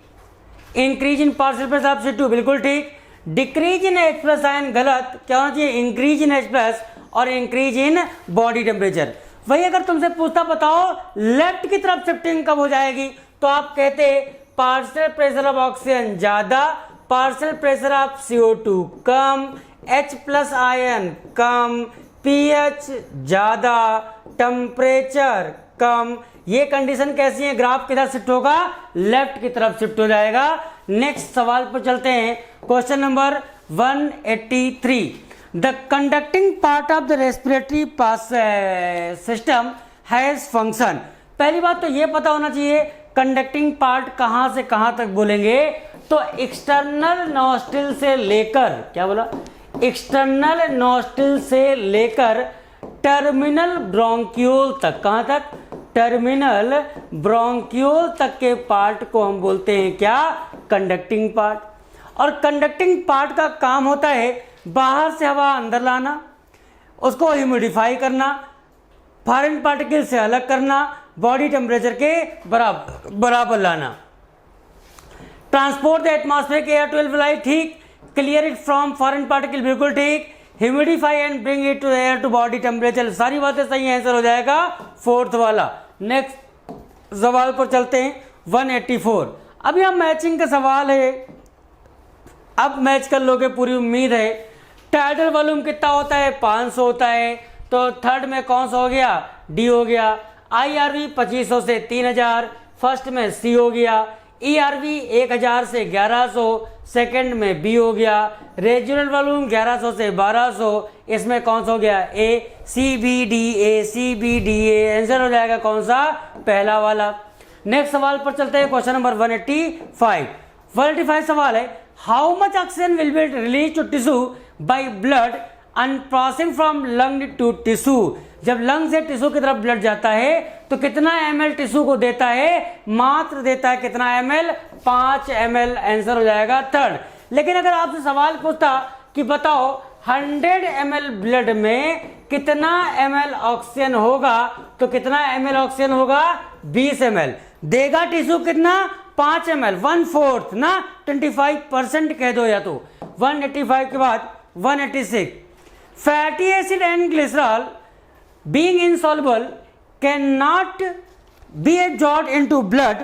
S1: increase in partial pressure of CO2 बिल्कुल ठीक, डिक्रीज इन H+ आयन गलत, क्या होना चाहिए, इंक्रीज इन H+ और इंक्रीज इन बॉडी टेम्परेचर। वही अगर तुमसे पूछता बताओ लेफ्ट की तरफ शिफ्टिंग कब हो जाएगी, तो आप कहते पार्शियल प्रेशर ऑफ ऑक्सीजन ज्यादा, partial pressure of CO2 come, H+ ion come, pH ज्यादा, टेम्परेचर कम। ये कंडीशन कैसी है, ग्राफ किधर शिफ्ट होगा, लेफ्ट की तरफ शिफ्ट हो जाएगा। नेक्स्ट सवाल पर चलते हैं, question number 183। The conducting part of the respiratory system has function. पहली बात तो ये पता होना चाहिए कंडक्टिंग पार्ट कहां से कहां तक बोलेंगे, तो एक्सटर्नल नॉस्ट्रिल से लेकर, क्या बोला, एक्सटर्नल नॉस्ट्रिल से लेकर टर्मिनल ब्रोंक्यूल तक। कहां तक, टर्मिनल ब्रोंक्यूल तक के पार्ट को हम बोलते हैं क्या, कंडक्टिंग पार्ट। और कंडक्टिंग पार्ट का काम होता है बाहर से हवा अंदर लाना, उसको ह्यूमिडिफाई करना, फॉरेन पार्टिकल से अलग करना, बॉडी टेम्परेचर के बराबर लाना। Transport the atmospheric air to alveoli ठीक, clear it from foreign particle बिल्कुल ठीक, humidify and bring it to air to body temperature, सारी बातें सही, आंसर हो जाएगा फोर्थ वाला। नेक्स्ट सवाल पर चलते हैं 184। अभी हम मैचिंग का सवाल है, अब मैच कर लोगे पूरी उम्मीद है। टाइडल वॉल्यूम कितना होता है, 500 होता है, तो थर्ड में कौन सा हो गया, डी हो गया। IRV 2500 से 3000, फर्स्ट में सी हो गया। ERV 1000 से 1100, सेकंड में बी हो गया। रेजिडुअल वॉल्यूम 1100 से 1200, इसमें कौन सा हो गया, ए। CBDA आंसर हो जाएगा कौन सा, पहला वाला। नेक्स्ट सवाल पर चलते हैं, क्वेश्चन नंबर 185 सवाल है, how much oxygen will be release to tissue by blood and passing from lung to tissue. जब लंग से टिश्यू की तरफ ब्लड जाता है तो कितना ml टिश्यू को देता है, मात्र देता है कितना ml, 5 ml, आंसर हो जाएगा थर्ड। लेकिन अगर आपसे सवाल पूछता कि बताओ 100 ml ब्लड में कितना ml ऑक्सीजन होगा, तो कितना ml ऑक्सीजन होगा, 20 ml देगा। टिश्यू कितना, 5 ml, 1/4 ना, 25% कह दो या तो। 185 के बाद 186, fatty acid and glycerol being insoluble cannot be absorbed into blood,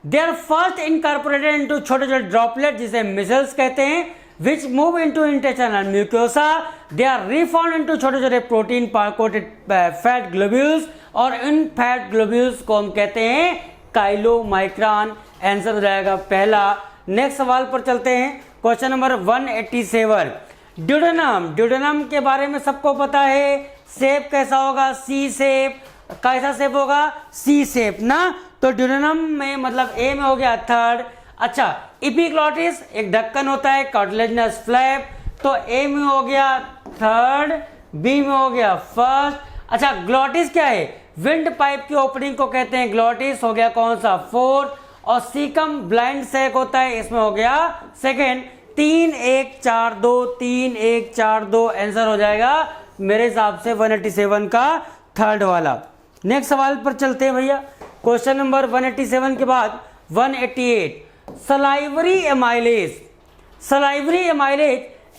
S1: they are first incorporated into छोटे छोटे ड्रॉपलेट जिसे मिसल्स कहते हैं, which move into intestinal mucosa, they are reformed into छोटे छोटे प्रोटीन कोटेड फैट ग्लोब्यूल्स, और इन fat globules को हम कहते हैं काइलोमाइक्रॉन, आंसर हो जाएगा पहला। नेक्स्ट सवाल पर चलते हैं, क्वेश्चन नंबर 187। ड्यूडेनम के बारे में सबको पता है, शेप कैसा होगा, सी शेप। कैसा शेप होगा, सी शेप ना, तो ड्यूडेनम में मतलब ए में हो गया थर्ड। अच्छा, एपिग्लॉटिस एक ढक्कन होता है, कार्टिलेजिनस फ्लैप, तो ए में हो गया थर्ड, बी में हो गया फर्स्ट। अच्छा, ग्लॉटिस क्या है, विंड पाइप की ओपनिंग को कहते हैं ग्लॉटिस, हो गया कौन सा, फोर्थ। और सीकम ब्लाइंड सैक होता है, इसमें हो गया सेकेंड। 3 1 4 2, 3 1 4 2, आंसर हो जाएगा मेरे हिसाब से 187 का थर्ड वाला। नेक्स्ट सवाल पर चलते हैं भैया, क्वेश्चन नंबर 187 के बाद 188। सलाइवरी एमाइलेज,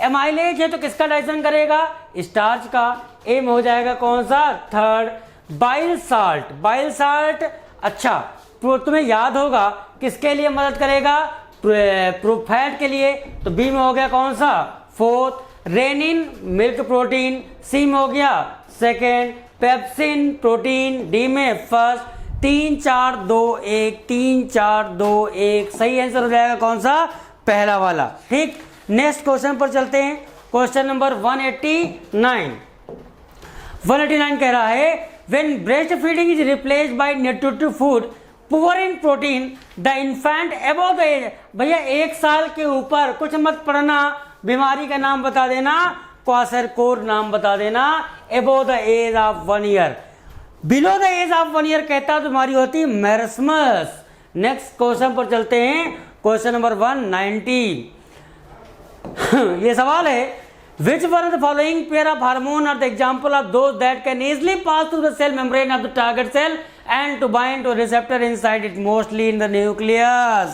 S1: एमाइलेज है तो किसका डाइजेशन करेगा, स्टार्च का, ए में हो जाएगा कौन सा, थर्ड। बाइल साल्ट, अच्छा तुम्हें याद होगा किसके लिए मदद करेगा, प्रोफैट के लिए, तो बी में हो गया कौन सा, फोर्थ। रेनिन मिल्क प्रोटीन, सी में हो गया सेकेंड। पेप्सिन प्रोटीन, डी में फर्स्ट। 3 4 2 1, 3 4 2 1, सही आंसर हो जाएगा कौन सा, पहला वाला। ठीक, नेक्स्ट क्वेश्चन पर चलते हैं। क्वेश्चन नंबर 189 कह रहा है when breast feeding is replaced by nutritive food poor in protein the infant above the age. भैया 1 साल के ऊपर कुछ मत पढ़ना, बीमारी का नाम बता देना, क्वाशरकोर नाम बता देना, above the age of 1 year. Below the age of 1 year कहता तो बीमारी होती मैरस्मस। नेक्स्ट क्वेश्चन पर चलते हैं। क्वेश्चन नंबर 190 ये सवाल है which one of the following pair of hormone are the example of those that can easily pass through the cell membrane of the target cell and to bind to a receptor inside it mostly in the nucleus।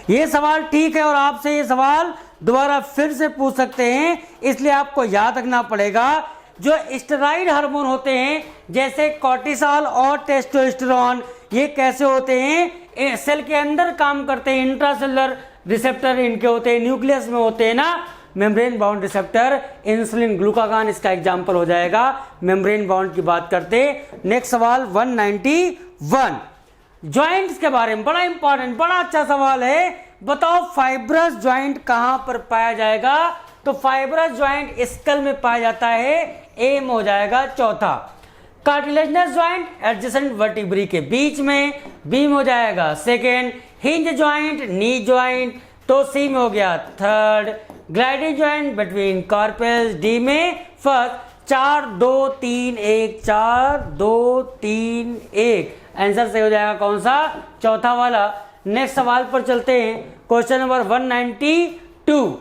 S1: ये सवाल ठीक है और आपसे ये सवाल दोबारा फिर से पूछ सकते हैं, इसलिए आपको याद रखना पड़ेगा। जो स्टेरॉइड हार्मोन होते हैं जैसे कॉर्टिसोल और टेस्टोस्टेरोन, ये कैसे होते हैं, सेल के अंदर काम करते हैं, इंट्रासेलुलर रिसेप्टर इनके होते हैं, न्यूक्लियस में होते हैं ना, membrane bound receptor, insulin glucagon इसका एग्जाम्पल हो जाएगा मेम्ब्रेन बाउंड की बात करते। नेक्स्ट सवाल 191 जॉइंट्स के बारे में, बड़ा इंपॉर्टेंट, बड़ा अच्छा सवाल है। बताओ फाइब्रस जॉइंट कहां पर पाया जाएगा, तो फाइब्रस जॉइंट स्कल में पाया जाता है, एम हो जाएगा चौथा। कार्टिलेजनस जॉइंट एडजेसेंट वर्टिब्री के बीच में, बी में हो जाएगा second. Hinge joint knee joint, तो सी में हो गया third. Gliding joint between carpels, D में फर्स्ट। 4 2 3 1, 4 2 3 1, आंसर सही हो जाएगा कौन सा, चौथा वाला। नेक्स्ट सवाल पर चलते हैं। Question number 192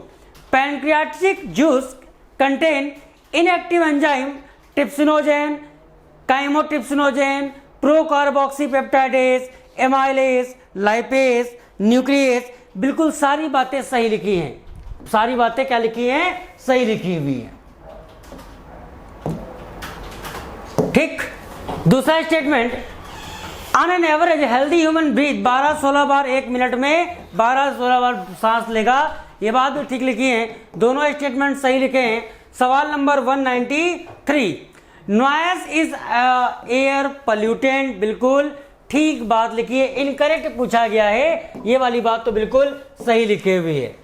S1: pancreatic juice contain inactive enzyme trypsinogen, chymotrypsinogen, procarboxypeptidase, amylase, lipase, nucleus. बिल्कुल सारी बातें सही लिखी हैं, सारी बातें क्या लिखी हैं, सही लिखी हुई हैं। ठीक, दूसरा statement, on an average healthy human breath 12-16 बार 1 मिनट में 12-16 बार सांस लेगा, ये बात भी ठीक लिखी है, दोनों स्टेटमेंट सही लिखे हैं। सवाल number 193 noise is air pollutant, बिल्कुल ठीक बात लिखी है, इनकरेक्ट पूछा गया है, ये वाली बात तो बिल्कुल सही लिखी हुई है।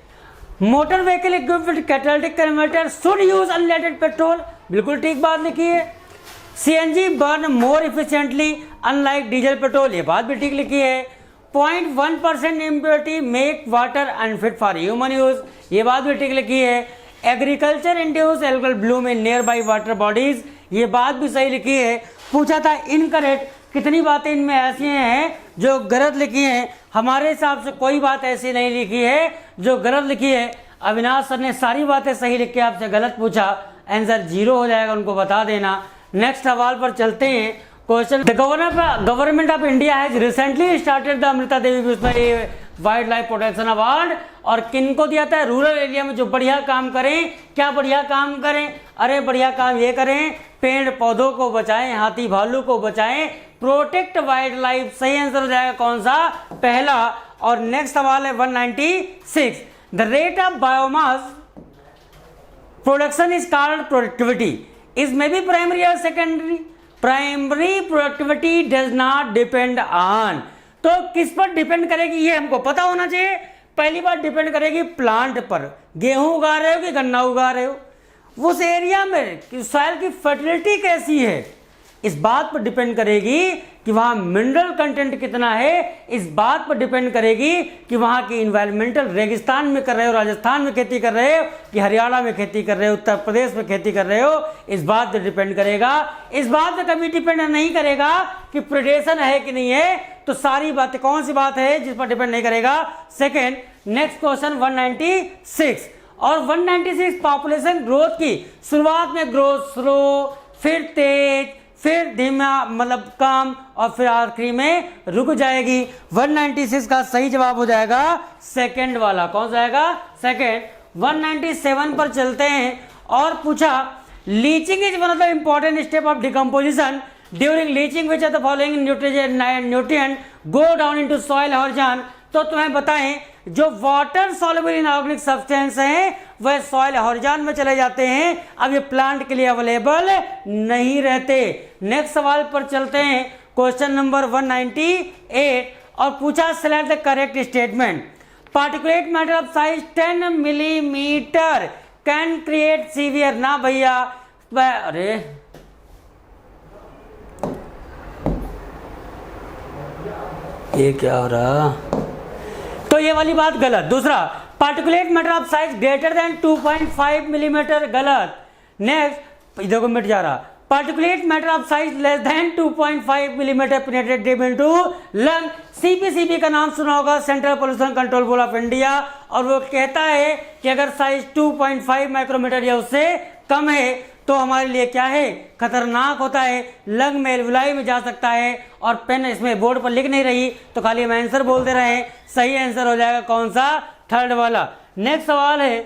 S1: Motor vehicle equipped with catalytic converter should use unleaded petrol, बिल्कुल ठीक बात लिखी है। CNG burn more efficiently unlike diesel petrol, ये बात भी ठीक लिखी है। 0.1% impurity make water unfit for human use, ये बात भी ठीक लिखी है। Agriculture induce algal bloom in nearby water bodies, ये बात भी सही लिखी है। पूछा था इनकरेक्ट, कितनी बातें इनमें ऐसी हैं जो गलत लिखी हैं, हमारे हिसाब से कोई बात ऐसी नहीं लिखी है जो गलत लिखी है। अविनाश सर ने सारी बातें सही लिख के आपसे गलत पूछा, आंसर 0 हो जाएगा, उनको बता देना। नेक्स्ट सवाल पर चलते हैं। Question, the government of India has recently started the Amrita Devi Vishwa wild life protection award, और किनको दिया था, रूरल एरिया में जो बढ़िया काम करें। क्या बढ़िया काम करें, अरे बढ़िया काम ये करें, पेड़ पौधों को बचाएं, हाथी भालू को बचाएं, प्रोटेक्ट वाइल्ड लाइफ, सही आंसर हो जाएगा कौन सा, पहला। और नेक्स्ट सवाल है 196 the rate of biomass production is called productivity, is may be primary और secondary. Primary productivity does not depend on, तो किस पर डिपेंड करेगी ये हमको पता होना चाहिए। पहली बात डिपेंड करेगी प्लांट पर, गेहूं उगा रहे हो कि गन्ना उगा रहे हो, उस एरिया में सॉइल की फर्टिलिटी कैसी है, इस बात पर डिपेंड करेगी कि वहाँ मिनरल कंटेंट कितना है, इस बात पर डिपेंड करेगी कि वहाँ की इन्वायरमेंटल, रेगिस्तान में कर रहे हो, राजस्थान में खेती कर रहे हो कि हरियाणा में खेती कर रहे हो, उत्तर प्रदेश में खेती कर रहे हो, इस बात पर डिपेंड करेगा। इस बात पर कभी डिपेंड नहीं करेगा कि प्रेडेशन है कि नहीं है, तो सारी बातें, कौन सी बात है जिस पर डिपेंड नहीं करेगा, सेकेंड। नेक्स्ट क्वेश्चन 196 और 196 पॉपुलेशन ग्रोथ की शुरुआत में ग्रोथ स्लो, फिर तेज, फिर धीमा मतलब कम, और फिर आखिरी में रुक जाएगी। 196 का सही जवाब हो जाएगा सेकंड वाला, कौन सा आएगा, सेकंड। 197 पर चलते हैं और पूछा leaching is one of the important step of decomposition, during leaching which are the following nutrient go down into soil horizon, तो तुम्हें बताएं जो वाटर सॉल्युबल इनऑर्गेनिक सब्सटेंस हैं वह सॉइल हॉरिजॉन में चले जाते हैं, अब ये प्लांट के लिए अवेलेबल नहीं रहते। नेक्स्ट सवाल पर चलते हैं। क्वेश्चन नंबर 198 और पूछा select the correct statement. Particulate matter of size 10 millimetre can create severe, ना भैया, अरे ये क्या हो रहा, तो ये वाली बात गलत। दूसरा, particulate matter of size greater than 2.5 millimetre, गलत। नेक्स्ट, देखो मिट जा रहा, particulate matter of size less than 2.5 millimetre penetrate deep into lung. CPCB का नाम सुना होगा, central pollution control board of India, और वो कहता है कि अगर साइज 2.5 माइक्रोमीटर या उससे कम है तो हमारे लिए क्या है, खतरनाक होता है, लंग में एल्वुलाई में जा सकता है। और पेन इसमें बोर्ड पर लिख नहीं रही तो खाली हम आंसर बोल दे रहे हैं। सही आंसर हो जाएगा कौन सा, थर्ड वाला। नेक्स्ट सवाल है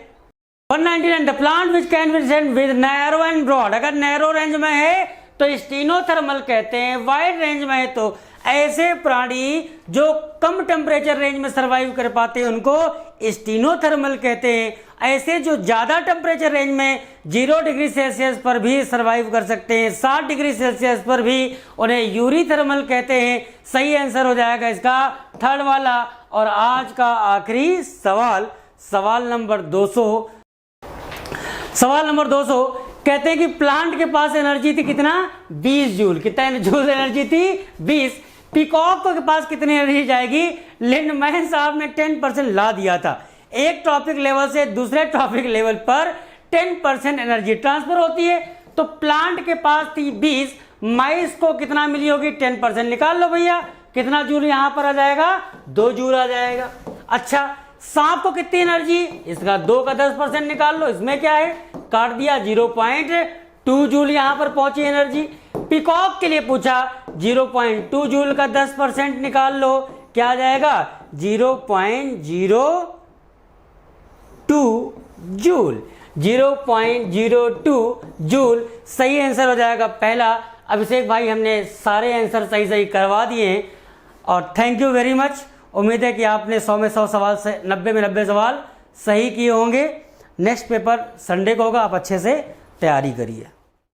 S1: 199, the plant which can be sent with narrow and broad. अगर नैरो रेंज में है तो स्टीनोथर्मल कहते हैं, वाइड रेंज में है तो ऐसे प्राणी जो कम टेम्परेचर रेंज में सर्वाइव कर पाते हैं उनको स्टीनोथर्मल कहते हैं। ऐसे जो ज्यादा टेम्परेचर रेंज में 0 डिग्री सेल्सियस पर भी सर्वाइव कर सकते हैं, 60 डिग्री सेल्सियस पर भी, उन्हें यूरीथर्मल कहते हैं। सही आंसर हो जाएगा इसका थर्ड वाला। और आज का आखिरी सवाल, सवाल नंबर 200। सवाल नंबर 200 कहते हैं कि प्लांट के पास एनर्जी थी कितना, 20 जूल। कितना जूल एनर्जी थी, 20। पीकॉक के पास कितनी एनर्जी जाएगी, लिंडमैन साहब ने 10% ला दिया था। एक ट्रॉपिक लेवल से दूसरे ट्रॉपिक लेवल पर 10% एनर्जी ट्रांसफर होती है। तो प्लांट के पास थी 20, माइस को कितना मिली होगी, 10%। निकाल लो भैया, कितना जूल यहां पर आ जाएगा, 2 जूल आ जाएगा। अच्छा, सांप को कितनी एनर्जी, इसका 2 का 10% निकाल लो, इसमें क्या है, काट दिया, 0.2 जूल यहां पर पहुंची एनर्जी। पीकॉक के लिए पूछा 0.2 जूल का 10% निकाल लो, क्या आ जाएगा, 0.02 जूल, 0.02 जूल। सही आंसर हो जाएगा पहला। अभिषेक भाई, हमने सारे आंसर सही सही करवा दिए हैं और थैंक यू वेरी मच। उम्मीद है कि आपने 100 में 100 सवाल से 90 में 90 सवाल सही किए होंगे। नेक्स्ट पेपर संडे को होगा, आप अच्छे से तैयारी करिए।